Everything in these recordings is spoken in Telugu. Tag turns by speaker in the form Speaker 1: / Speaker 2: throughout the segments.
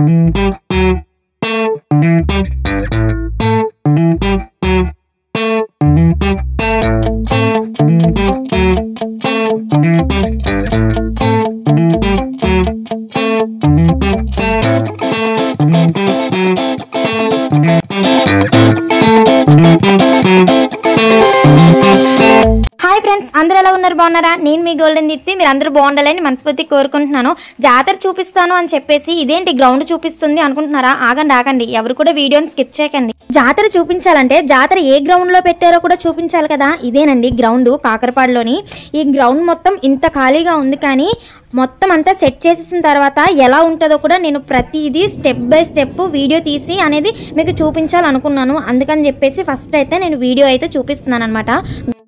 Speaker 1: హాయ్ ఫ్రెండ్స్, అందరూ ఎలా ఉన్నారు? బాగున్నారా? నేను మీ గోల్డెన్ దీప్తి. మీరు అందరూ బాగుండాలని మనస్ఫూర్తి కోరుకుంటున్నాను. జాతర చూపిస్తాను అని చెప్పేసి ఇదేంటి గ్రౌండ్ చూపిస్తుంది అనుకుంటున్నారా? ఆగండి, ఎవరు కూడా వీడియోని స్కిప్ చేయకండి. జాతర చూపించాలంటే జాతర ఏ గ్రౌండ్ లో పెట్టారో కూడా చూపించాలి కదా. ఇదేనండి గ్రౌండ్, కాకరపాడులోని. ఈ గ్రౌండ్ మొత్తం ఇంత ఖాళీగా ఉంది, కానీ మొత్తం అంతా సెట్ చేసేసిన తర్వాత ఎలా ఉంటుందో కూడా నేను ప్రతిదీ స్టెప్ బై స్టెప్ వీడియో తీసి అనేది మీకు చూపించాలనుకున్నాను. అందుకని చెప్పేసి ఫస్ట్ అయితే నేను వీడియో అయితే చూపిస్తున్నాను అనమాట.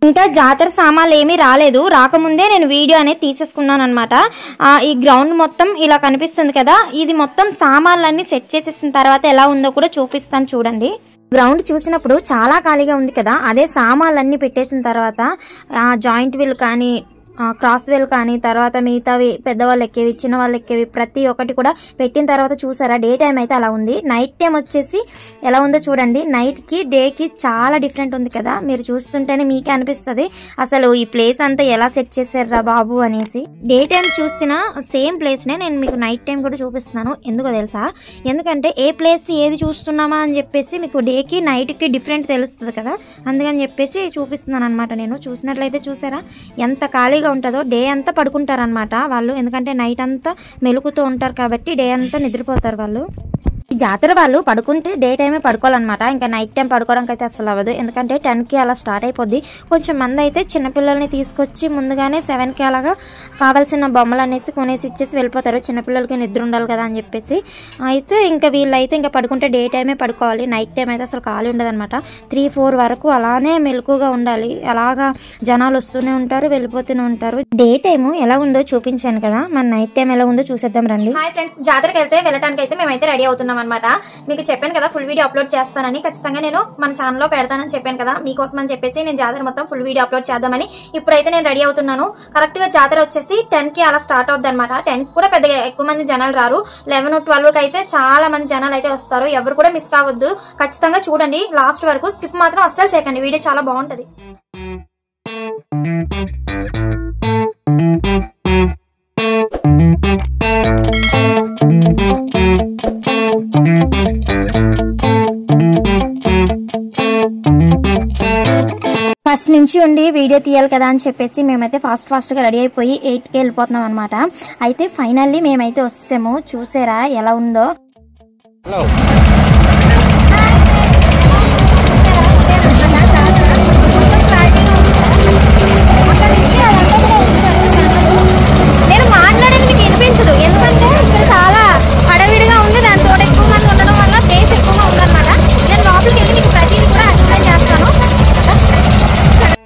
Speaker 1: ఇంకా జాతర సామాన్లు ఏమీ రాలేదు, రాకముందే నేను వీడియో అనేది తీసేసుకున్నాను అనమాట. ఈ గ్రౌండ్ మొత్తం ఇలా కనిపిస్తుంది కదా, ఇది మొత్తం సామాన్లన్నీ సెట్ చేసేసిన తర్వాత ఎలా ఉందో కూడా చూపిస్తాను చూడండి. గ్రౌండ్ చూసినప్పుడు చాలా ఖాళీగా ఉంది కదా, అదే సామాన్లన్నీ పెట్టేసిన తర్వాత జాయింట్ వీల్ కానీ క్రాస్ వెల్ కానీ తర్వాత మిగతావి పెద్దవాళ్ళు ఎక్కేవి చిన్న వాళ్ళు ఎక్కేవి ప్రతి ఒక్కటి కూడా పెట్టిన తర్వాత చూసారా డే టైం అయితే అలా ఉంది. నైట్ టైం వచ్చేసి ఎలా ఉందో చూడండి. నైట్కి డేకి చాలా డిఫరెంట్ ఉంది కదా, మీరు చూస్తుంటేనే మీకే అనిపిస్తుంది అసలు ఈ ప్లేస్ అంతా ఎలా సెట్ చేశారా బాబు అనేసి. డే టైం చూసిన సేమ్ ప్లేస్నే నేను మీకు నైట్ టైం కూడా చూపిస్తున్నాను. ఎందుకో తెలుసా? ఎందుకంటే ఏ ప్లేస్ ఏది చూస్తున్నామా అని చెప్పేసి మీకు డేకి నైట్కి డిఫరెంట్ తెలుస్తుంది కదా, అందుకని చెప్పేసి చూపిస్తున్నాను అనమాట. నేను చూసినట్లయితే చూసారా ఎంత ఖాళీగా ఉంటుందో. డే అంతా పడుకుంటారనమాట వాళ్ళు, ఎందుకంటే నైట్ అంతా మెలుకుతూ ఉంటారు కాబట్టి డే అంతా నిద్రపోతారు వాళ్ళు. ఈ జాతర వాళ్ళు పడుకుంటే డే టైమే పడుకోవాలన్నమాట, ఇంకా నైట్ టైం పడుకోవడానికి అయితే అసలు అవ్వదు. ఎందుకంటే 10కి అలా స్టార్ట్ అయిపోద్ది. కొంచెం మంది అయితే చిన్నపిల్లల్ని తీసుకొచ్చి ముందుగానే 7కి అలాగా కావాల్సిన బొమ్మలు అనేసి కొనేసి ఇచ్చేసి వెళ్ళిపోతారు. చిన్నపిల్లలకి నిద్ర ఉండాలి కదా అని చెప్పేసి. అయితే ఇంకా వీళ్ళైతే ఇంకా పడుకుంటే డే టైమే పడుకోవాలి, నైట్ టైం అయితే అసలు ఖాళీ ఉండదు అనమాట. 3-4 వరకు అలానే మెలకుగా ఉండాలి. అలాగా జనాలు వస్తూనే ఉంటారు, వెళ్ళిపోతూనే ఉంటారు. డే టైము ఎలా ఉందో చూపించాను కదా, మన నైట్ టైం ఎలా ఉందో చూసేద్దాం రండి. హాయ్ ఫ్రెండ్స్, జాతరకి వెళ్తే వెళ్ళడానికి అయితే మేమైతే రెడీ అవుతున్నాం అనమాట. మీకు చెప్పాను కదా ఫుల్ వీడియో అప్లోడ్ చేస్తానని, ఖచ్చితంగా నేను మన ఛానల్ లో పెడతానని చెప్పాను కదా. మీకోసం అని చెప్పేసి నేను జాతర మొత్తం ఫుల్ వీడియో అప్లోడ్ చేద్దామని ఇప్పుడైతే నేను రెడీ అవుతున్నాను. కరెక్ట్ గా జాతర వచ్చేసి 10కి అలా స్టార్ట్ అవుద్ది అనమాట. 10కి కూడా పెద్దగా ఎక్కువ మంది జనాలు రారు, 11-12కి అయితే చాలా మంది జనాలు అయితే వస్తారు. ఎవరు కూడా మిస్ కావద్దు, ఖచ్చితంగా చూడండి లాస్ట్ వరకు, స్కిప్ మాత్రం అస్సలు చేయకండి. వీడియో చాలా బాగుంటది. ఫస్ట్ నుంచి ఉండి వీడియో తీయాలి కదా అని చెప్పేసి మేమైతే ఫాస్ట్గా రెడీ అయిపోయి 8కి వెళ్ళిపోతున్నాం అనమాట. అయితే ఫైనల్లీ మేమైతే వస్తాము. చూసారా ఎలా ఉందో. నేను మాట్లాడేది మీకు వినిపించదు, ఎందుకంటే ఇక్కడ చాలా హడావిడిగా ఉంది. దాంతో ఎక్కువ మంది ఉండడం వల్ల ప్లేస్ ఎక్కువగా ఉందన్నమాట. నేను లోపలికి వెళ్ళి మీకు ప్రతిదీ కూడా ఎక్స్ప్లెయిన్ చేస్తాను.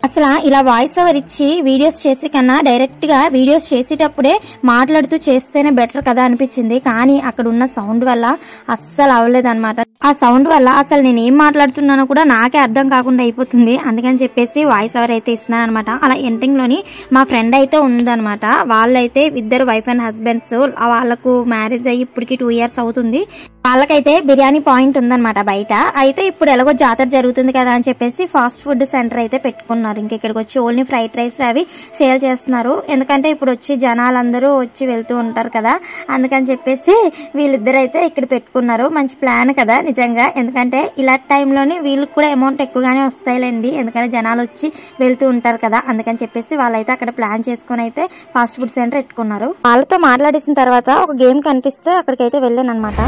Speaker 1: అసలు ఇలా వాయిస్ ఓవర్ ఇచ్చి వీడియోస్ చేసే కన్నా డైరెక్ట్ గా వీడియోస్ చేసేటప్పుడే మాట్లాడుతూ చేస్తేనే బెటర్ కదా అనిపించింది. కానీ అక్కడ ఉన్న సౌండ్ వల్ల అస్సలు అవ్వలేదు అనమాట. ఆ సౌండ్ వల్ల అసలు నేను ఏం మాట్లాడుతున్నానో కూడా నాకే అర్థం కాకుండా అయిపోతుంది. అందుకని చెప్పేసి వాయిస్ ఓవర్ అయితే ఇస్తున్నాను అనమాట. అలా ఎండింగ్ లోని మా ఫ్రెండ్ అయితే ఉందనమాట. వాళ్ళైతే ఇద్దరు వైఫ్ అండ్ హస్బెండ్స్, వాళ్ళకు మ్యారేజ్ అయ్యి ఇప్పటికి 2 years అవుతుంది. వాళ్ళకైతే బిర్యానీ పాయింట్ ఉందన్నమాట బయట. అయితే ఇప్పుడు ఎలాగో జాతర జరుగుతుంది కదా అని చెప్పేసి ఫాస్ట్ ఫుడ్ సెంటర్ అయితే పెట్టుకున్నారు. ఇంక ఇక్కడికి వచ్చి ఓన్లీ ఫ్రైడ్ రైస్ అవి సేల్ చేస్తున్నారు. ఎందుకంటే ఇప్పుడు వచ్చి జనాలందరూ వచ్చి వెళ్తూ ఉంటారు కదా, అందుకని చెప్పేసి వీళ్ళిద్దరు అయితే ఇక్కడ పెట్టుకున్నారు. మంచి ప్లాన్ కదా నిజంగా, ఎందుకంటే ఇలాంటి టైంలోని వీళ్ళకి కూడా అమౌంట్ ఎక్కువగానే వస్తాయిలేండి, ఎందుకంటే జనాలు వచ్చి వెళ్తూ ఉంటారు కదా. అందుకని చెప్పేసి వాళ్ళైతే అక్కడ ప్లాన్ చేసుకుని అయితే ఫాస్ట్ ఫుడ్ సెంటర్ పెట్టుకున్నారు. వాళ్ళతో మాట్లాడేసిన తర్వాత ఒక గేమ్ కనిపిస్తే అక్కడికైతే వెళ్ళాను అనమాట.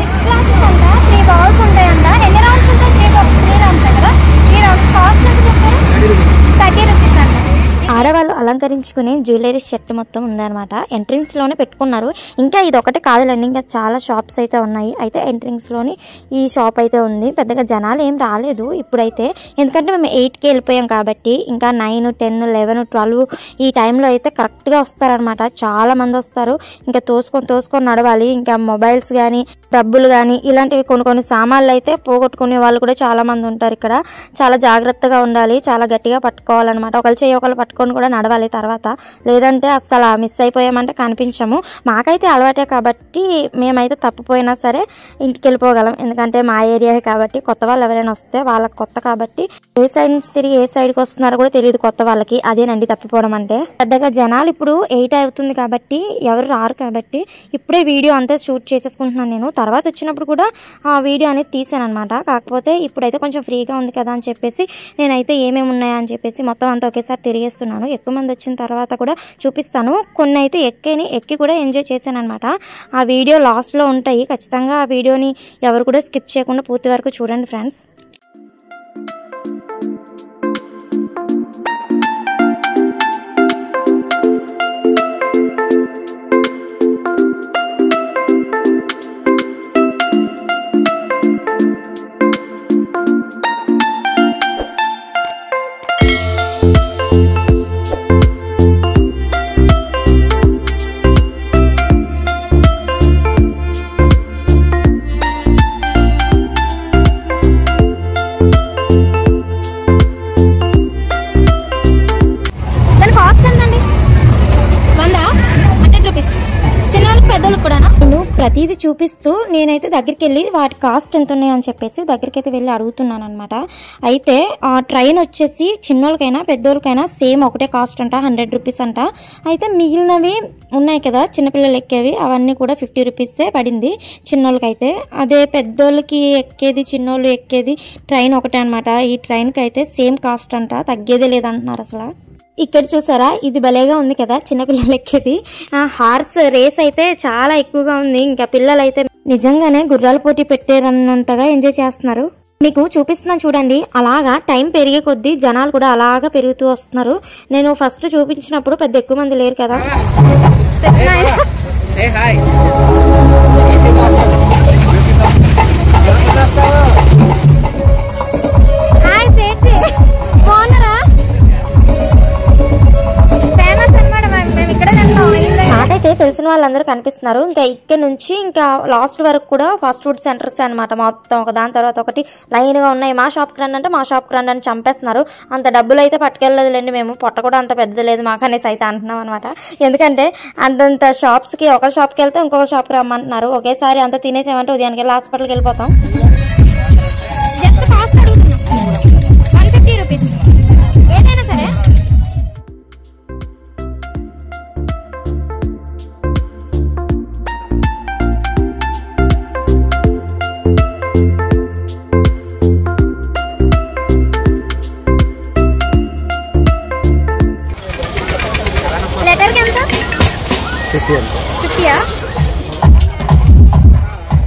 Speaker 1: 3 balls ఉంటాయంట. ఎన్ని రౌండ్స్ ఉంటాయి? 3 రౌండ్స్ కదా. 3 రౌండ్స్ కాస్ట్ ఎంత చెప్పారు? 30 రూపీస్ అంట. ఆడవాళ్ళు అలంకరించుకునే జ్యువెలరీ షర్ట్ మొత్తం ఉందన్నమాట. ఎంట్రన్స్ లోనే పెట్టుకున్నారు. ఇంకా ఇది ఒకటి కాదులేండి, ఇంకా చాలా షాప్స్ అయితే ఉన్నాయి. అయితే ఎంట్రన్స్ లోని ఈ షాప్ అయితే ఉంది. పెద్దగా జనాలు ఏం రాలేదు ఇప్పుడైతే, ఎందుకంటే మేము 8కి వెళ్ళిపోయాం కాబట్టి. ఇంకా 9, 10, 11, 12 ఈ టైంలో అయితే కరెక్ట్గా వస్తారనమాట. చాలా మంది వస్తారు. ఇంకా తోసుకొని నడవాలి. ఇంకా మొబైల్స్ కానీ డబ్బులు కానీ ఇలాంటివి కొన్ని సామాన్లు అయితే పోగొట్టుకునే వాళ్ళు కూడా చాలా మంది ఉంటారు ఇక్కడ. చాలా జాగ్రత్తగా ఉండాలి, చాలా గట్టిగా పట్టుకోవాలన్నమాట. ఒకళ్ళు చేయి ఒకళ్ళు పట్టుకొని కూడా నడవాలి తర్వాత, లేదంటే అస్సలు మిస్ అయిపోయామంటే కనిపించము. మాకైతే అలవాటే కాబట్టి మేమైతే తప్పిపోయినా సరే ఇంటికి వెళ్ళిపోగలం, ఎందుకంటే మా ఏరియా కాబట్టి. కొత్త వాళ్ళు ఎవరైనా వస్తే వాళ్ళకి కొత్త కాబట్టి ఏ సైడ్ నుంచి తిరిగి ఏ సైడ్కి వస్తున్నారో కూడా తెలియదు కొత్త వాళ్ళకి. అదేనండి తప్పిపోవడం అంటే. పెద్దగా జనాలు ఇప్పుడు 8 అవుతుంది కాబట్టి ఎవరు రారు కాబట్టి ఇప్పుడే వీడియో అంతా షూట్ చేసేసుకుంటున్నాను నేను. తర్వాత వచ్చినప్పుడు కూడా ఆ వీడియో అనేది తీసాను అనమాట. కాకపోతే ఇప్పుడైతే కొంచెం ఫ్రీగా ఉంది కదా అని చెప్పేసి నేనైతే ఏమేమి ఉన్నాయా అని చెప్పేసి మొత్తం అంతా ఒకేసారి తిరిగేస్తున్నాను. ఎక్కువ మంది వచ్చిన తర్వాత కూడా చూపిస్తాను. కొన్ని అయితే ఎక్కి కూడా ఎంజాయ్ చేశాను అనమాట. ఆ వీడియో లాస్ట్లో ఉంటాయి, ఖచ్చితంగా ఆ వీడియోని ఎవరు కూడా స్కిప్ చేయకుండా పూర్తి వరకు చూడండి ఫ్రెండ్స్. ప్రతిదీ చూపిస్తూ నేనైతే దగ్గరికి వెళ్ళి వాటి కాస్ట్ ఎంత ఉన్నాయని చెప్పేసి దగ్గరికి అయితే వెళ్ళి అడుగుతున్నాను అనమాట. అయితే ఆ ట్రైన్ వచ్చేసి చిన్నోళ్ళకైనా పెద్దోళ్ళకైనా సేమ్ ఒకటే కాస్ట్ అంట, 100 రూపీస్ అంట. అయితే మిగిలినవి ఉన్నాయి కదా చిన్నపిల్లలు ఎక్కేవి, అవన్నీ కూడా 50 రూపీసే పడింది చిన్నోళ్ళకైతే. అదే పెద్దోళ్ళకి ఎక్కేది చిన్నోళ్ళు ఎక్కేది ట్రైన్ ఒకటే అనమాట. ఈ ట్రైన్కి అయితే సేమ్ కాస్ట్ అంట, తగ్గేదే లేదంటున్నారు అసలు. ఇక్కడ చూసారా, ఇది భలేగా ఉంది కదా చిన్నపిల్లలు ఎక్కేది. హార్స్ రేస్ అయితే చాలా ఎక్కువగా ఉంది. ఇంకా పిల్లలు అయితే నిజంగానే గుర్రాల పోటీ పెట్టారన్నంతగా ఎంజాయ్ చేస్తున్నారు. మీకు చూపిస్తున్నాను చూడండి. అలాగా టైం పెరిగే కొద్దీ జనాలు కూడా అలాగా పెరుగుతూ వస్తున్నారు. నేను ఫస్ట్ చూపించినప్పుడు పెద్ద ఎక్కువ మంది లేరు కదా. నాకైతే తెలిసిన వాళ్ళందరూ కనిపిస్తున్నారు. ఇంకా ఇక్కడ నుంచి ఇంకా లాస్ట్ వరకు కూడా ఫాస్ట్ ఫుడ్ సెంటర్స్ అనమాట. మొత్తం ఒక దాని తర్వాత ఒకటి లైన్ గా ఉన్నాయి. మా షాప్కి రండి అంటే మా షాప్కి రండి అని చంపేస్తున్నారు. అంత డబ్బులు అయితే పట్టుకెళ్ళలేదులేండి, మేము పొట్ట కూడా అంత పెద్దది లేదు మాకనేసి అయితే అంటున్నాం అనమాట. ఎందుకంటే అంతంత షాప్స్ కి ఒక షాప్కి వెళ్తే ఇంకొక షాప్కి రమ్మంటున్నారు. ఒకేసారి అంత తినేసామంటే ఉదయానికి వెళ్ళి హాస్పిటల్కి వెళ్ళిపోతాం. జస్ట్ కాస్ట్ అడుగుతున్నాం, 150 రూపీస్ ఏదైనా సరే.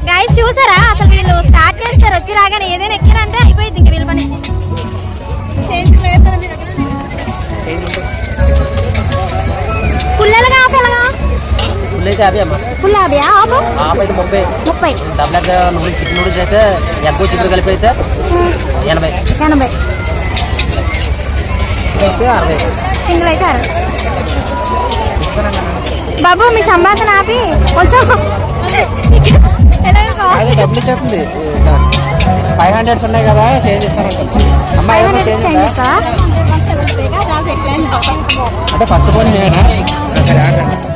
Speaker 1: గైస్ చూసారా, అసలు వీళ్ళు స్టార్ట్ చేస్తారు వచ్చి రాగానే ఏదైనా ఎక్కారంటే అయిపోయింది ఇంక వీళ్ళ పని. పుల్లలుగా ఆపలుగా ఫుల్ 50 ఆపు 30
Speaker 2: చికెన్ నూడిల్స్ అయితే ఎగ్గో చికెన్ కలిపి అయితే 80
Speaker 1: సింగిల్ అయితే 60. బాబు మీ సంభాషణ ఆపి కొంచెం
Speaker 2: డబ్బులు ఇచ్చేస్తుంది. 500 ఉన్నాయి కదా, చేంజ్ ఇస్తారా? అంటే ఫస్ట్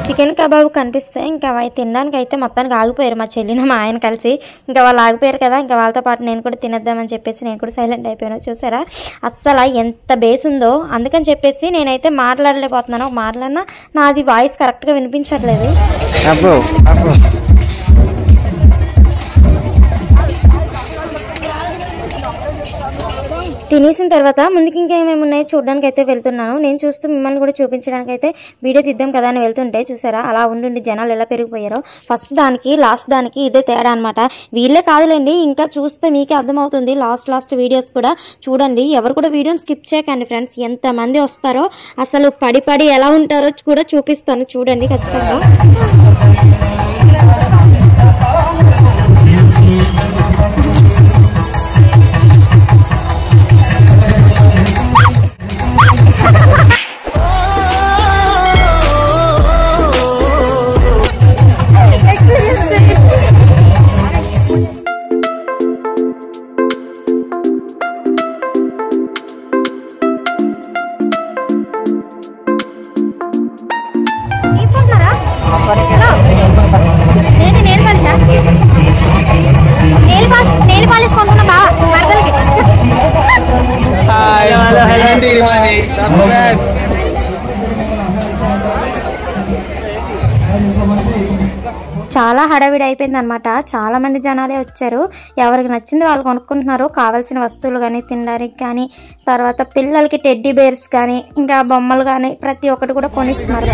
Speaker 2: చికెన్ కబాబ్ కనిపిస్తే ఇంకా అవి తినడానికి అయితే మొత్తానికి ఆగిపోయారు. మా చెల్లిన మా ఆయన కలిసి ఇంకా వాళ్ళు ఆగిపోయారు కదా, ఇంకా వాళ్ళతో పాటు నేను కూడా తినేద్దామని చెప్పేసి నేను కూడా సైలెంట్ అయిపోయాను. చూసారా అస్సలు ఎంత బేస్ ఉందో, అందుకని చెప్పేసి నేనైతే మాట్లాడలేకపోతున్నాను. మాట్లాడినా నాది వాయిస్ కరెక్ట్గా వినిపించట్లేదు. తినేసిన తర్వాత ముందుకి ఇంకా ఏమేమి ఉన్నాయో చూడడానికి అయితే వెళ్తున్నాను. నేను చూస్తూ మిమ్మల్ని కూడా చూపించడానికి అయితే వీడియో తీద్దాం కదా అని వెళ్తుంటే చూసారా అలా ఉండి జనాలు ఎలా పెరిగిపోయారో. ఫస్ట్ దానికి లాస్ట్ దానికి ఇదే తేడా అనమాట. వీళ్ళే కాదులేండి, ఇంకా చూస్తే మీకే అర్థమవుతుంది. లాస్ట్ వీడియోస్ కూడా చూడండి. ఎవరు కూడా వీడియోని స్కిప్ చేయకండి ఫ్రెండ్స్. ఎంతమంది వస్తారో అసలు పడి ఎలా ఉంటారో కూడా చూపిస్తాను, చూడండి ఖచ్చితంగా. హడావిడి అయిపోయింది అనమాట. చాలా మంది జనాలే వచ్చారు. ఎవరికి నచ్చింది వాళ్ళు కొనుక్కుంటున్నారు. కావాల్సిన వస్తువులు కానీ, తినడానికి కానీ, తర్వాత పిల్లలకి టెడ్డీ బేర్స్ కానీ, ఇంకా బొమ్మలు కానీ ప్రతి ఒక్కటి కూడా కొనిస్తున్నారు.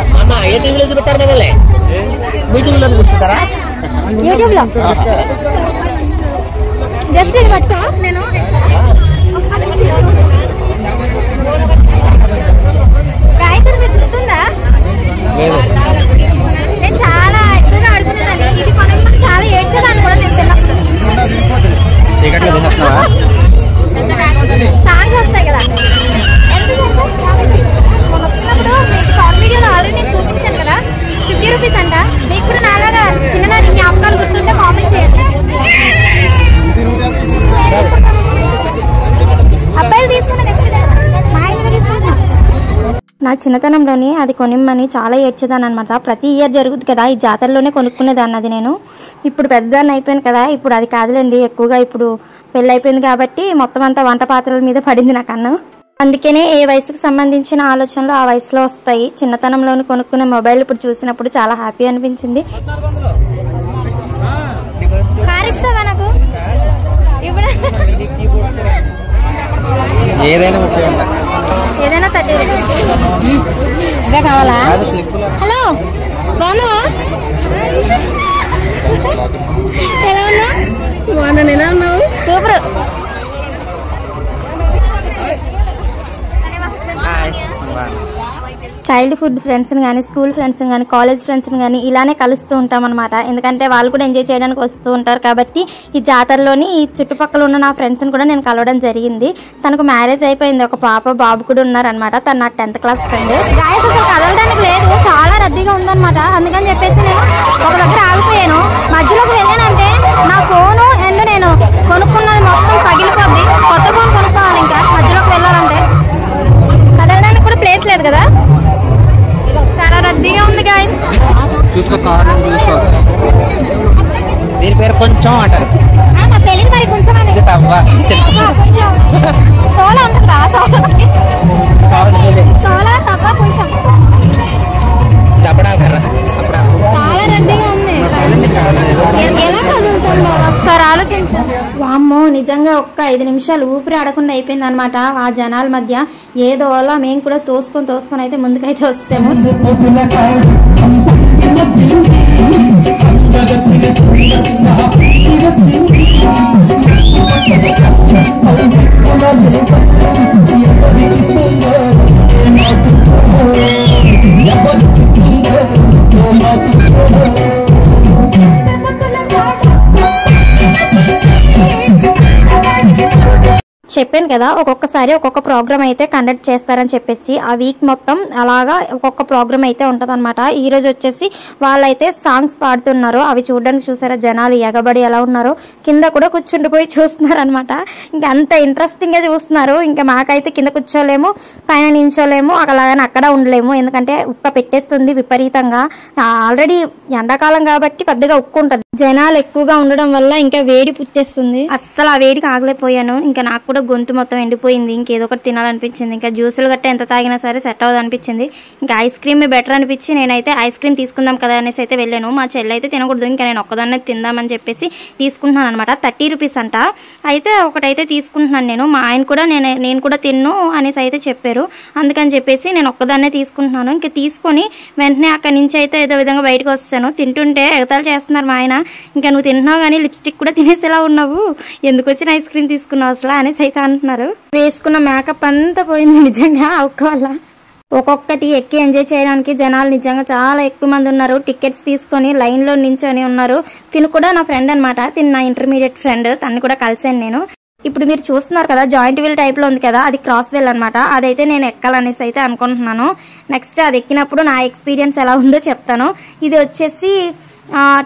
Speaker 2: యూట్యూబ్ లో జస్ట్ ఇది పట్టుకో. నేను గుర్తుందా, నేను చాలా ఎక్కువగా అడుగునేదాన్ని. ఇది కొనమని చాలా ఏడ్చేదాన్ని కూడా నేను చిన్నప్పుడు. సాంగ్స్ వస్తాయి కదా, వచ్చినప్పుడు షార్ట్ వీడియోలో ఆల్రెడీ నేను చూపించాను కదా, 50 రూపీస్ అంట. మీకు కూడా నాలాగా చిన్నదాని జ్ఞాపకాలు గుర్తుంటే కామెంట్ చేయండి. అబ్బాయిలు తీసుకుంటే నా చిన్నతనంలోని అది కొనిమ్మని చాలా ఏడ్చేదాన్ని అనమాట. ప్రతి ఇయర్ జరుగుతుంది కదా, ఈ జాతరలోనే కొనుక్కునేదాన్ని అది నేను. ఇప్పుడు పెద్దదాన్ని అయిపోయాను కదా, ఇప్పుడు అది కాదులేండి. ఎక్కువగా ఇప్పుడు పెళ్ళి అయిపోయింది కాబట్టి మొత్తం అంతా వంట పాత్రల మీద పడింది నా కన్ను. అందుకనే ఏ వయసుకు సంబంధించిన ఆలోచనలు ఆ వయసులో వస్తాయి. చిన్నతనంలోని కొనుక్కునే మొబైల్ ఇప్పుడు చూసినప్పుడు చాలా హ్యాపీ అనిపించింది.
Speaker 3: ఏదైనా
Speaker 2: ఏదైనా 30 ఇదే కావాలా? హలో బాగున్నావా? ఎలా ఉన్నా? బాగున్నాను. ఎలా ఉన్నావు? సూపర్. చైల్డ్హుడ్ ఫ్రెండ్స్ని కానీ, స్కూల్ ఫ్రెండ్స్ని కానీ, కాలేజ్ ఫ్రెండ్స్ని కానీ ఇలానే కలుస్తూ ఉంటాం అనమాట. ఎందుకంటే వాళ్ళు కూడా ఎంజాయ్ చేయడానికి వస్తూ ఉంటారు కాబట్టి. ఈ జాతరలోని ఈ చుట్టుపక్కల ఉన్న నా ఫ్రెండ్స్ని కూడా నేను కలవడం జరిగింది. తనకు మ్యారేజ్ అయిపోయింది, ఒక పాప బాబు కూడా ఉన్నారనమాట. తను నా 10th క్లాస్ ఫ్రెండ్. గాయస్ అసలు కలవడానికి లేదు, చాలా రద్దీగా ఉందన్నమాట. అందుకని చెప్పేసి నేను ఒక దగ్గర ఆగిపోయాను. మధ్యలోకి వెళ్ళానంటే నా ఫోను నేను కొనుక్కున్నది మొత్తం పగిలిపోద్ది. కొత్త ఫోన్ కొనుక్కోవాలి. ఇంకా మధ్యలోకి వెళ్ళాలంటే కదలడానికి కూడా ప్లేస్ లేదు కదా, చాలా రద్దీగా ఉంది గాయస్.
Speaker 3: చూసుకో, దీని పేరు కొంచెం అంటారు.
Speaker 2: తెలియదు మరి, కొంచెం సోలా ఉంటుందా? సోలా తప్ప కొంచెం చాలా రద్దీగా ఉంది. ఎలా కదులుతుందో ఒకసారి ఆలోచించు. వామ్మో, నిజంగా ఒక్క 5 నిమిషాలు ఊపిరి ఆడకుండా అయిపోయింది అనమాట ఆ జనాల మధ్య. ఏదో అలా మేము కూడా తోసుకొని అయితే ముందుకైతే వచ్చాము. చెప్పాను కదా, ఒక్కొక్కసారి ఒక్కొక్క ప్రోగ్రామ్ అయితే కండక్ట్ చేస్తారని చెప్పేసి. ఆ వీక్ మొత్తం అలాగా ఒక్కొక్క ప్రోగ్రామ్ అయితే ఉంటుంది అనమాట. ఈరోజు వచ్చేసి వాళ్ళైతే సాంగ్స్ పాడుతున్నారు. అవి చూడడానికి చూసారా జనాలు ఎగబడి ఎలా ఉన్నారో, కింద కూడా కూర్చుండిపోయి చూస్తున్నారు అనమాట. ఇంకా అంత ఇంట్రెస్టింగ్గా చూస్తున్నారు. ఇంకా మాకైతే కింద కూర్చోలేము, పైన నించోలేము, అలాగని అక్కడ ఉండలేము. ఎందుకంటే ఉక్క పెట్టేస్తుంది విపరీతంగా. ఆల్రెడీ ఎండాకాలం కాబట్టి పెద్దగా ఉక్కు ఉంటుంది. జనాలు ఎక్కువగా ఉండడం వల్ల ఇంకా వేడి పుట్టేస్తుంది. అస్సలు ఆ వేడికి ఆగలేకపోయాను. ఇంకా నాకు కూడా గొంతు మొత్తం ఎండిపోయింది. ఇంకేదో ఒకటి తినాలనిపించింది. ఇంకా జ్యూసులు గట్ట ఎంత తాగినా సరే సెట్ అవ్వదు అనిపించింది. ఇంకా ఐస్ క్రీమ్ బెటర్ అనిపించి నేనైతే ఐస్ క్రీమ్ తీసుకుందాం కదా అనేసి అయితే వెళ్ళాను. మా చెల్లి అయితే తినకూడదు, ఇంకా నేను ఒక్కదాన్నే తిందామని చెప్పేసి తీసుకుంటున్నాను అనమాట. 30 రూపీస్ అంట. అయితే ఒకటైతే తీసుకుంటున్నాను నేను. మా ఆయన కూడా నేను కూడా తిన్ను అనేసి అయితే చెప్పారు. అందుకని చెప్పేసి నేను ఒక్కదాన్నే తీసుకుంటున్నాను. ఇంకా తీసుకొని వెంటనే అక్కడి నుంచి అయితే ఏదో విధంగా బయటకు వస్తాను. తింటుంటే ఎగతాలు చేస్తున్నారు మా ఆయన. ఇంకా నువ్వు తింటున్నావు కానీ లిప్స్టిక్ కూడా తినేసేలా ఉన్నావు, ఎందుకు వచ్చిన ఐస్ క్రీమ్ తీసుకున్నావు అసలు అనేసి అయితే అంటున్నారు. వేసుకున్న మేకప్ అంతా పోయింది నిజంగా ఒక్క వల్ల. ఒక్కొక్కటి ఎక్కి ఎంజాయ్ చేయడానికి జనాలు నిజంగా చాలా ఎక్కువ మంది ఉన్నారు. టికెట్స్ తీసుకొని లైన్లో నించొని ఉన్నారు. తిను కూడా నా ఫ్రెండ్ అనమాట. తిను నా ఇంటర్మీడియట్ ఫ్రెండ్. తను కూడా కలిసాను నేను. ఇప్పుడు మీరు చూస్తున్నారు కదా, జాయింట్ వీల్ టైప్లో ఉంది కదా, అది క్రాస్ వీల్ అనమాట. అదైతే నేను ఎక్కాలనేసి అయితే అనుకుంటున్నాను. నెక్స్ట్ అది ఎక్కినప్పుడు నా ఎక్స్పీరియన్స్ ఎలా ఉందో చెప్తాను. ఇది వచ్చేసి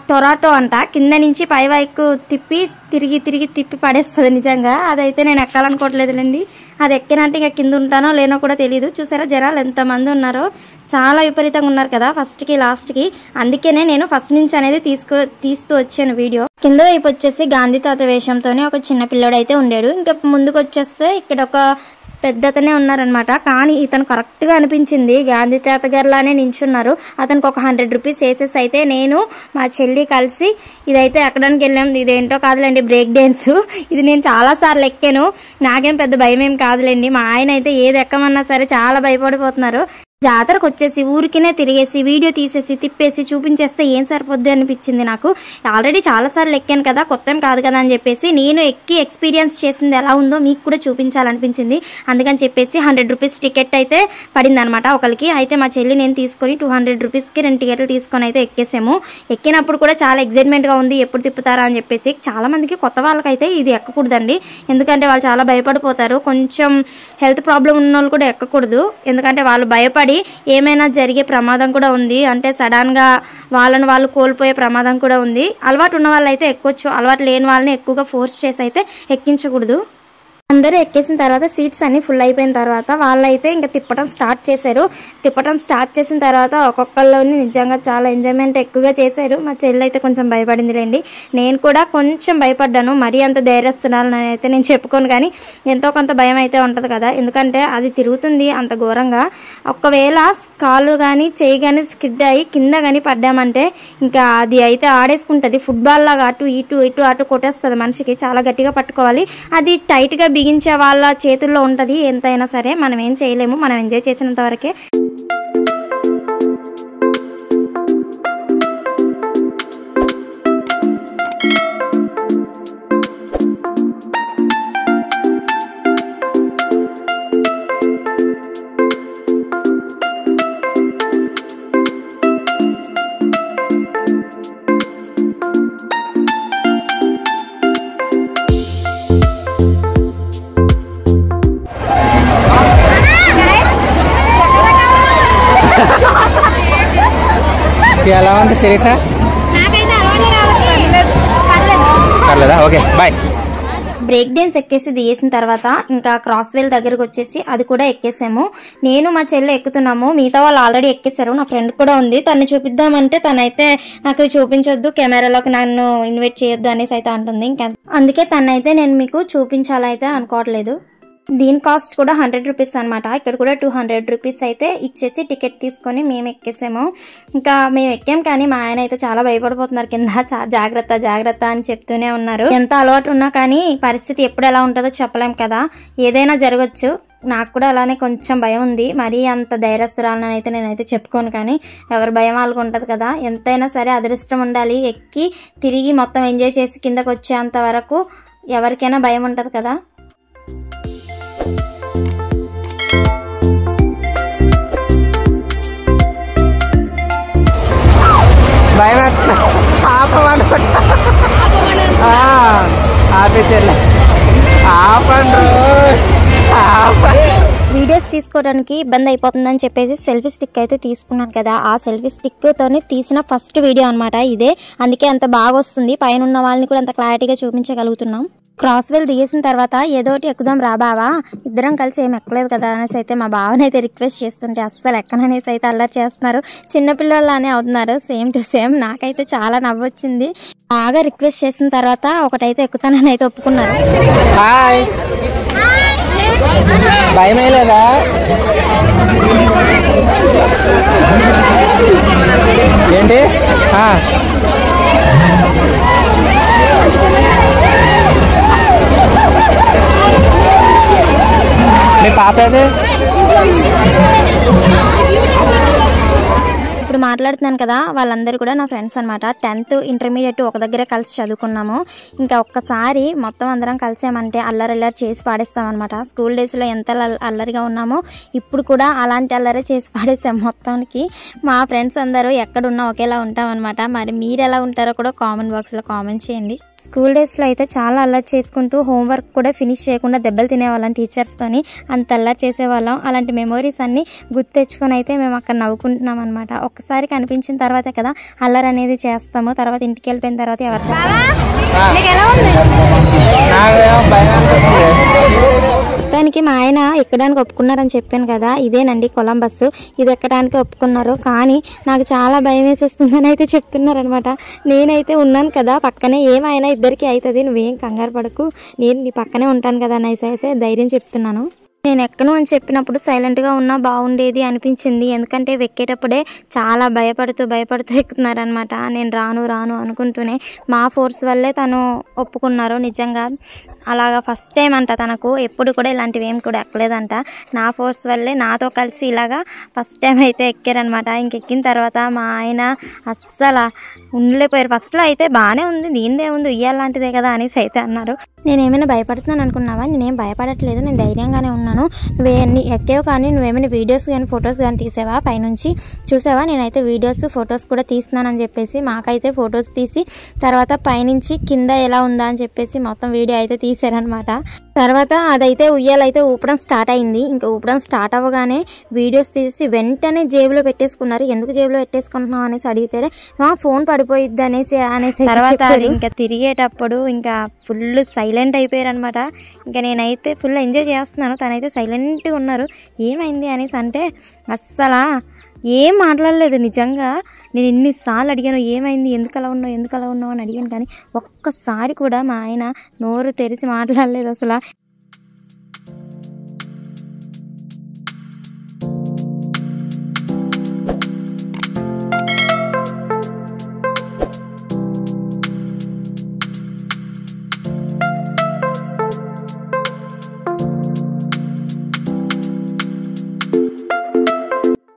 Speaker 2: టొరాటో అంట. కింద నుంచి పై వైపు తిప్పి పడేస్తుంది నిజంగా. అదైతే నేను ఎక్కాలనుకోవట్లేదులేండి. అది ఎక్కినట్టు ఇంకా కింద ఉంటానో లేనో కూడా తెలియదు. చూసారా జనాలు ఎంతమంది ఉన్నారో, చాలా విపరీతంగా ఉన్నారు కదా ఫస్ట్కి లాస్ట్కి. అందుకనే నేను ఫస్ట్ నుంచి అనేది తీస్తూ వచ్చాను వీడియో. కింద వైపు వచ్చేసి గాంధీ తాత వేషంతోనే ఒక చిన్న పిల్లడు అయితే ఉండాడు. ఇంకా ముందుకు వచ్చేస్తే ఇక్కడ ఒక
Speaker 1: పెద్ద అతనే ఉన్నారనమాట. కానీ ఇతను కరెక్ట్గా అనిపించింది, గాంధీ తాత గారిలానే నించున్నారు. అతనికి ఒక 100 రూపీస్ వేసేసి అయితే నేను మా చెల్లి కలిసి ఇదైతే ఎక్కడానికి వెళ్ళాం. ఇదేంటో కాదులేండి, బ్రేక్ డాన్స్. ఇది నేను చాలాసార్లు ఎక్కాను, నాకేం పెద్ద భయం ఏం కాదులేండి. మా ఆయన అయితే ఏది ఎక్కమన్నా సరే చాలా భయపడిపోతున్నారు. జాతరకు వచ్చేసి ఊరికినే తిరిగేసి వీడియో తీసేసి తిప్పేసి చూపించేస్తే ఏం సరిపోద్ది అనిపించింది నాకు. ఆల్రెడీ చాలాసార్లు ఎక్కాను కదా, కొత్త ఏం కాదు కదా అని చెప్పేసి నేను ఎక్కి ఎక్స్పీరియన్స్ చేసింది ఎలా ఉందో మీకు కూడా చూపించాలనిపించింది. అందుకని చెప్పేసి 100 రూపీస్ టికెట్ అయితే పడింది అనమాట ఒకరికి. అయితే మా చెల్లి నేను తీసుకొని 200 రూపీస్కి 2 టికెట్లు తీసుకొని అయితే ఎక్కేసాము. ఎక్కినప్పుడు కూడా చాలా ఎగ్జైట్మెంట్గా ఉంది, ఎప్పుడు తిప్పుతారా అని చెప్పేసి. చాలా మందికి కొత్త వాళ్ళకైతే ఇది ఎక్కకూడదండి, ఎందుకంటే వాళ్ళు చాలా భయపడిపోతారు. కొంచెం హెల్త్ ప్రాబ్లం ఉన్న వాళ్ళు కూడా ఎక్కకూడదు, ఎందుకంటే వాళ్ళు భయపడి ఏమైనా జరిగే ప్రమాదం కూడా ఉంది. అంటే సడన్గా వాళ్ళని వాళ్ళు కోల్పోయే ప్రమాదం కూడా ఉంది. అలవాటు ఉన్న వాళ్ళు అయితే ఎక్కొచ్చు, అలవాటు లేని వాళ్ళని ఎక్కువగా ఫోర్స్ చేసి అయితే ఎక్కించకూడదు. అందరూ ఎక్కేసిన తర్వాత సీట్స్ అన్నీ ఫుల్ అయిపోయిన తర్వాత వాళ్ళైతే ఇంకా తిప్పడం స్టార్ట్ చేశారు. తిప్పడం స్టార్ట్ చేసిన తర్వాత ఒక్కొక్కళ్ళని నిజంగా చాలా ఎంజాయ్మెంట్ ఎక్కువగా చేశారు. మా చెల్లి అయితే కొంచెం భయపడిందిలేండి, నేను కూడా కొంచెం భయపడ్డాను. మరీ అంత ధైర్యస్తున్నారని అయితే నేను చెప్పుకోను, కానీ ఎంతో కొంత భయం అయితే ఉంటుంది కదా, ఎందుకంటే అది తిరుగుతుంది అంత ఘోరంగా. ఒకవేళ కాలు కానీ చేయి కానీ స్కిడ్ అయ్యి కింద కానీ పడ్డామంటే ఇంకా అది అయితే ఆడేసుకుంటుంది, ఫుట్బాల్ లాగా అటు ఇటు ఇటు అటు కొట్టేస్తుంది మనిషికి. చాలా గట్టిగా పట్టుకోవాలి, అది టైట్గా బిగించే వాళ్ళ చేతుల్లో ఉంటుంది. ఎంతైనా సరే మనం ఏం చేయలేము, మనం ఎంజాయ్ చేసినంత వరకే.
Speaker 3: ఎలా ఉంది సిరీసా? పర్లేదా? Okay bye.
Speaker 1: బ్రేక్ డాన్స్ ఎక్కేసి దిగేసిన తర్వాత ఇంకా క్రాస్వేల్ దగ్గరకు వచ్చేసి అది కూడా ఎక్కేసాము. నేను మా చెల్లి ఎక్కుతున్నాము, మిగతా వాళ్ళు ఆల్రెడీ ఎక్కేసారు. నా ఫ్రెండ్ కూడా ఉంది, తను చూపిద్దామంటే తనైతే నాకు చూపించొద్దు, కెమెరాలోకి నన్ను ఇన్వైట్ చేయొద్దు అనేసి అయితే అంటుంది. ఇంకా అందుకే తనైతే నేను మీకు చూపించాలైతే అనుకోవట్లేదు. దీని కాస్ట్ కూడా 100 రూపీస్ అనమాట. ఇక్కడ కూడా 200 రూపీస్ అయితే ఇచ్చేసి టికెట్ తీసుకొని మేము ఎక్కేసాము. ఇంకా మేము ఎక్కాం, కానీ మా ఆయన అయితే చాలా భయపడిపోతున్నారు కింద. జాగ్రత్త జాగ్రత్త అని చెప్తూనే ఉన్నారు. ఎంత అలవాటు ఉన్నా కానీ పరిస్థితి ఎప్పుడు ఎలా ఉంటుందో చెప్పలేం కదా, ఏదైనా జరగచ్చు. నాకు కూడా అలానే కొంచెం భయం ఉంది, మరీ అంత ధైర్యస్తురాలని అయితే నేనైతే చెప్పుకోను, కానీ ఎవరి భయం వాళ్ళకు ఉంటుంది కదా. ఎంతైనా సరే అదృష్టం ఉండాలి, ఎక్కి తిరిగి మొత్తం ఎంజాయ్ చేసి కిందకు వచ్చేంత వరకు ఎవరికైనా భయం ఉంటుంది కదా. వీడియోస్ తీసుకోవడానికి ఇబ్బంది అయిపోతుందని చెప్పేసి సెల్ఫీ స్టిక్ అయితే తీసుకున్నాను కదా, ఆ సెల్ఫీ స్టిక్ తోనే తీసిన ఫస్ట్ వీడియో అనమాట ఇదే. అందుకే అంత బాగా వస్తుంది, పైన ఉన్న వాళ్ళని కూడా అంత క్లారిటీగా చూపించగలుగుతున్నాం. క్రాస్వేల్ దిగేసిన తర్వాత ఏదో ఒకటి ఎక్కుదాం రా బావా, ఇద్దరం కలిసి ఏం ఎక్కలేదు కదా అనేసి అయితే మా బావని అయితే రిక్వెస్ట్ చేస్తుంటే అస్సలు ఎక్కననేసి అయితే అల్లరి చేస్తున్నారు. చిన్నపిల్లలానే అవుతున్నారు, సేమ్ టు సేమ్. నాకైతే చాలా నవ్వొచ్చింది. బాగా రిక్వెస్ట్ చేసిన తర్వాత ఒకటైతే ఎక్కుతానని అయితే ఒప్పుకున్నారు.
Speaker 3: భయమే లేదా? ఏంటి మీ పాప ఏది?
Speaker 1: ఇప్పుడు మాట్లాడుతున్నాను కదా, వాళ్ళందరూ కూడా నా ఫ్రెండ్స్ అనమాట. 10th ఇంటర్మీడియట్ ఒక దగ్గరే కలిసి చదువుకున్నాము. ఇంకా ఒక్కసారి మొత్తం అందరం కలిసామంటే అల్లరి చేసి పాడేస్తామన్నమాట. స్కూల్ డేస్లో ఎంత అల్లరిగా ఉన్నామో ఇప్పుడు కూడా అలాంటి అల్లరి చేసి పాడేసాం మొత్తానికి. మా ఫ్రెండ్స్ అందరూ ఎక్కడున్నా ఒకేలా ఉంటామన్నమాట. మరి మీరు ఎలా ఉంటారో కూడా కామెంట్ బాక్స్లో కామెంట్ చేయండి. స్కూల్ డేస్లో అయితే చాలా అల్లరి చేసుకుంటూ హోంవర్క్ కూడా ఫినిష్ చేయకుండా దెబ్బలు తినేవాళ్ళం టీచర్స్తోని, అంత అల్లరి చేసేవాళ్ళం. అలాంటి మెమోరీస్ అన్నీ గుర్తు తెచ్చుకొని అయితే మేము అక్కడ నవ్వుకుంటున్నాం అనమాట. ఒక్కసారి కనిపించిన తర్వాతే కదా అల్లరి అనేది చేస్తాము, తర్వాత ఇంటికి వెళ్ళిపోయిన తర్వాత ఎవరితో. మొత్తానికి మా ఆయన ఎక్కడానికి ఒప్పుకున్నారని చెప్పాను కదా, ఇదేనండి కొలంబస్. ఇది ఎక్కడానికి ఒప్పుకున్నారు, కానీ నాకు చాలా భయం వేసేస్తుందని అయితే చెప్తున్నారు అనమాట. నేనైతే ఉన్నాను కదా పక్కనే, ఏమైనా ఇద్దరికి అవుతుంది, నువ్వేం కంగారు పడకు, నేను నీ పక్కనే ఉంటాను కదా అనేసి అయితే ధైర్యం చెప్తున్నాను.
Speaker 2: నేను ఎక్కను అని చెప్పినప్పుడు సైలెంట్గా ఉన్నా బాగుండేది అనిపించింది. ఎందుకంటే ఎక్కేటప్పుడే చాలా భయపడుతూ ఎక్కుతున్నారనమాట. నేను రాను అనుకుంటూనే మా ఫోర్స్ వల్లే తను ఒప్పుకున్నారు. నిజంగా అలాగా ఫస్ట్ టైం అంట తనకు, ఎప్పుడు కూడా ఇలాంటివి ఏం కూడా ఎక్కలేదంట. నా ఫోర్స్ వల్లే నాతో కలిసి ఇలాగా ఫస్ట్ టైం అయితే ఎక్కారనమాట. ఇంకెక్కిన తర్వాత మా ఆయన అస్సలు ఉండలేకపోయారు. ఫస్ట్లో అయితే బాగానే ఉంది, దీనిదే ఉంది, ఉయ్యాలాంటిదే కదా అనేసి అయితే అన్నారు. నేనేమైనా భయపడుతున్నాను అనుకున్నావా? నేనేం భయపడట్లేదు, నేను ధైర్యంగానే ఉన్నాను. నువ్వేమీ ఎక్కేవు కానీ నువ్వేమైనా వీడియోస్ కానీ ఫొటోస్ కానీ తీసావా పైనుంచి? చూసావా, నేనైతే వీడియోస్ ఫొటోస్ కూడా తీస్తున్నానని చెప్పేసి మాకైతే ఫొటోస్ తీసి తర్వాత పైనుంచి కింద ఎలా ఉందా అని చెప్పేసి మొత్తం వీడియో అయితే తీసారనమాట. తర్వాత అదైతే ఉయ్యాలైతే ఊపడం స్టార్ట్ అయింది. ఇంకా ఊపడం స్టార్ట్ అవ్వగానే వీడియోస్ తీసి వెంటనే జేబులో పెట్టేసుకున్నారు. ఎందుకు జేబులో పెట్టేసుకుంటున్నాం అనేసి అడిగితే మా ఫోన్ పడిపోయిద్ది అనేసి తర్వాత ఇంకా తిరిగేటప్పుడు ఇంకా ఫుల్ సైలెంట్ అయిపోయారు అనమాట. ఇంకా నేనైతే ఫుల్ ఎంజాయ్ చేస్తున్నాను, తనైతే సైలెంట్గా ఉన్నారు. ఏమైంది అనేసి అంటే అస్సలా ఏం మాట్లాడలేదు. నిజంగా నేను ఎన్నిసార్లు అడిగాను ఏమైంది, ఎందుకు అలా ఉన్నావు అని అడిగాను, కానీ ఒక్కసారి కూడా మా ఆయన నోరు తెరిచి మాట్లాడలేదు అసలు.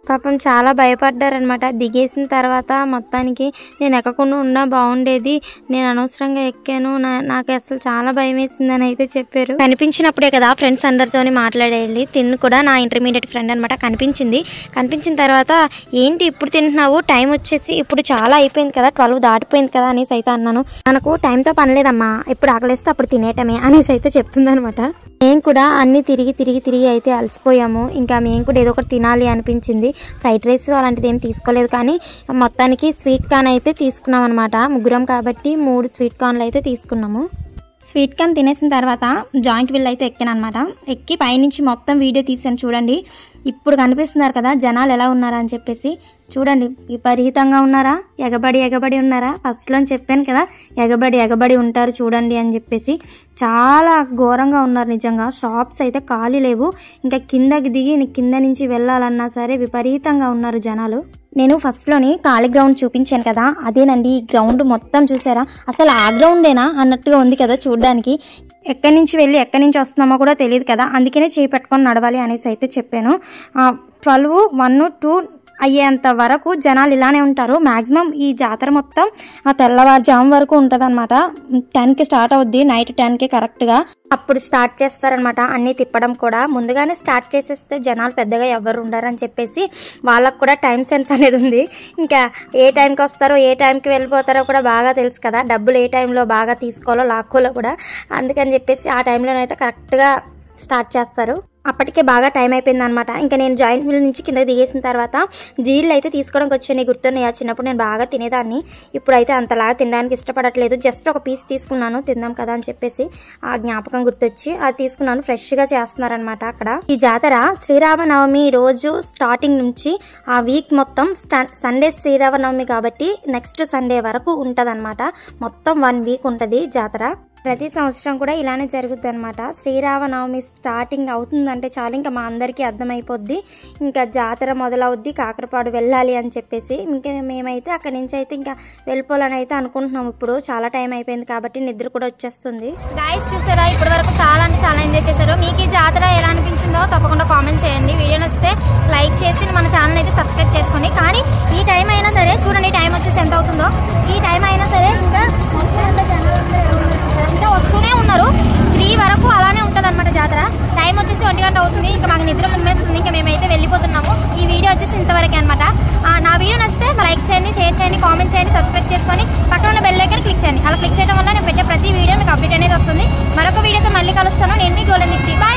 Speaker 2: పాపం చాలా భయపడ్డారనమాట. దిగేసిన తర్వాత మొత్తానికి నేను ఎక్కకుండా ఉన్నా బాగుండేది, నేను అనవసరంగా ఎక్కాను, నాకు అసలు చాలా భయం వేసిందని అయితే చెప్పారు. కనిపించినప్పుడే కదా ఫ్రెండ్స్ అందరితోని మాట్లాడేది. తిన్ను కూడా నా ఇంటర్మీడియట్ ఫ్రెండ్ అనమాట. కనిపించిన తర్వాత ఏంటి ఇప్పుడు తింటున్నావు, టైం వచ్చేసి ఇప్పుడు చాలా అయిపోయింది కదా, 12 దాటిపోయింది కదా అనేసి అయితే అన్నాను. మనకు టైంతో పని లేదమ్మా, ఎప్పుడు ఆకలిస్తే అప్పుడు తినేయటమే అనేసి అయితే చెప్తుంది అనమాట. మేము కూడా అన్ని తిరిగి అయితే అలసిపోయాము. ఇంకా మేము కూడా ఏదో ఒకటి తినాలి అనిపించింది. ఫ్రైడ్ రైస్ అలాంటిది ఏం తీసుకోలేదు, కానీ మొత్తానికి స్వీట్ కార్న్ అయితే తీసుకున్నాం అనమాట. ముగ్గురం కాబట్టి 3 స్వీట్ కార్న్లు అయితే తీసుకున్నాము. స్వీట్ కార్న్ తినేసిన తర్వాత జాయింట్ వీల్ అయితే ఎక్కాను అనమాట. ఎక్కి పైనుంచి మొత్తం వీడియో తీసాను. చూడండి ఇప్పుడు కనిపిస్తున్నారు కదా జనాలు ఎలా ఉన్నారా అని చెప్పేసి. చూడండి విపరీతంగా ఉన్నారా, ఎగబడి ఉన్నారా. ఫస్ట్లో చెప్పాను కదా ఎగబడి ఉంటారు చూడండి అని చెప్పేసి. చాలా ఘోరంగా ఉన్నారు నిజంగా. షాప్స్ అయితే ఖాళీ లేవు. ఇంకా కిందకి దిగి కింద నుంచి వెళ్ళాలన్నా సరే విపరీతంగా ఉన్నారు జనాలు. నేను ఫస్ట్లోని ఖాళీ గ్రౌండ్ చూపించాను కదా, అదేనండి ఈ గ్రౌండ్ మొత్తం. చూసారా, అసలు ఆ గ్రౌండేనా అన్నట్టుగా ఉంది కదా చూడడానికి. ఎక్కడి నుంచి వెళ్ళి ఎక్కడి నుంచి వస్తున్నామో కూడా తెలియదు కదా, అందుకనే చేయి పెట్టుకొని నడవాలి అనేసి అయితే చెప్పాను. 12, 1, 2 అయ్యేంత వరకు జనాలు ఇలానే ఉంటారు. మ్యాక్సిమం ఈ జాతర మొత్తం ఆ తెల్లవారుజాము వరకు ఉంటుంది అనమాట. 10కి స్టార్ట్ అవుద్ది, నైట్ 10కి కరెక్ట్గా అప్పుడు స్టార్ట్ చేస్తారనమాట అన్నీ తిప్పడం కూడా. ముందుగానే స్టార్ట్ చేసేస్తే జనాలు పెద్దగా ఎవరు ఉండరని చెప్పేసి వాళ్ళకు కూడా టైం సెన్స్ అనేది ఉంది. ఇంకా ఏ టైంకి వస్తారో ఏ టైంకి వెళ్ళిపోతారో కూడా బాగా తెలుసు కదా, డబ్బులు ఏ టైంలో బాగా తీసుకోవాలో లాక్కోలో కూడా. అందుకని చెప్పేసి ఆ టైంలోనైతే కరెక్ట్గా స్టార్ట్ చేస్తారు. అప్పటికే బాగా టైం అయిపోయింది అనమాట. ఇంకా నేను జాయింట్ వీల్ నుంచి కింద దిగేసిన తర్వాత జీళ్ళు అయితే తీసుకోవడానికి వచ్చాయి. గుర్తున్నాయి, చిన్నప్పుడు నేను బాగా తినేదాన్ని. ఇప్పుడైతే అంతలాగా తినడానికి ఇష్టపడట్లేదు. జస్ట్ ఒక పీస్ తీసుకున్నాను, తిందాం కదా అని చెప్పేసి ఆ జ్ఞాపకం గుర్తొచ్చి అది తీసుకున్నాను. ఫ్రెష్గా చేస్తున్నారనమాట అక్కడ. ఈ జాతర శ్రీరామనవమి రోజు స్టార్టింగ్ నుంచి ఆ వీక్ మొత్తం సండే శ్రీరామనవమి కాబట్టి నెక్స్ట్ సండే వరకు ఉంటుందన్నమాట. మొత్తం 1 వీక్ ఉంటుంది జాతర. ప్రతి సంవత్సరం కూడా ఇలానే జరుగుద్ది అనమాట. శ్రీరామనవమి స్టార్టింగ్ అవుతుందంటే చాలు ఇంకా మా అందరికీ అర్థమైపోద్ది ఇంకా జాతర మొదలవుద్ది, కాకరపాడు వెళ్ళాలి అని చెప్పేసి. ఇంకా మేమైతే అక్కడి నుంచి అయితే ఇంకా వెళ్ళిపోవాలని అయితే అనుకుంటున్నాం. ఇప్పుడు చాలా టైం అయిపోయింది కాబట్టి నిద్ర కూడా వచ్చేస్తుంది.
Speaker 1: గాయ్స్ చూసారా, ఇప్పటి వరకు చాలా ఎంజాయ్ చేశారు. మీకు ఈ జాతర ఎలా అనిపించిందో తప్పకుండా కామెంట్ చేయండి. వీడియో నచ్చితే లైక్ చేసి మన ఛానల్ అయితే సబ్స్క్రైబ్ చేసుకోండి. కానీ ఈ టైం అయినా సరే చూడండి, టైం వచ్చేసి ఎంత అవుతుందో. ఈ టైం అయినా సరే ఇంకా ఇంకా వస్తూనే ఉన్నారు. 3 వరకు అలానే ఉంటుంది అనమాట జాతర. టైం వచ్చేసి 1 గంట అవుతుంది. ఇంకా మాకు నిద్ర ముమ్మేస్తుంది. ఇంకా మేమైతే వెళ్ళిపోతున్నాము. ఈ వీడియో వచ్చేసి ఇంతవరకే అనమాట. నా వీడియో నచ్చితే లైక్ చేయండి, షేర్ చేయండి, కామెంట్ చేయండి, సబ్స్క్రైబ్ చేసుకొని పక్కన ఉన్న బెల్ ఐకాన్ క్లిక్ చేయండి. అలా క్లిక్ చేయడం వల్ల నేను పెట్టే ప్రతి వీడియో మీకు అప్డేట్ అనేది వస్తుంది. మరొక వీడియోతో మళ్ళీ కలుస్తాను. నేను మీ గోల్డెన్ దీప్తి. బాయ్.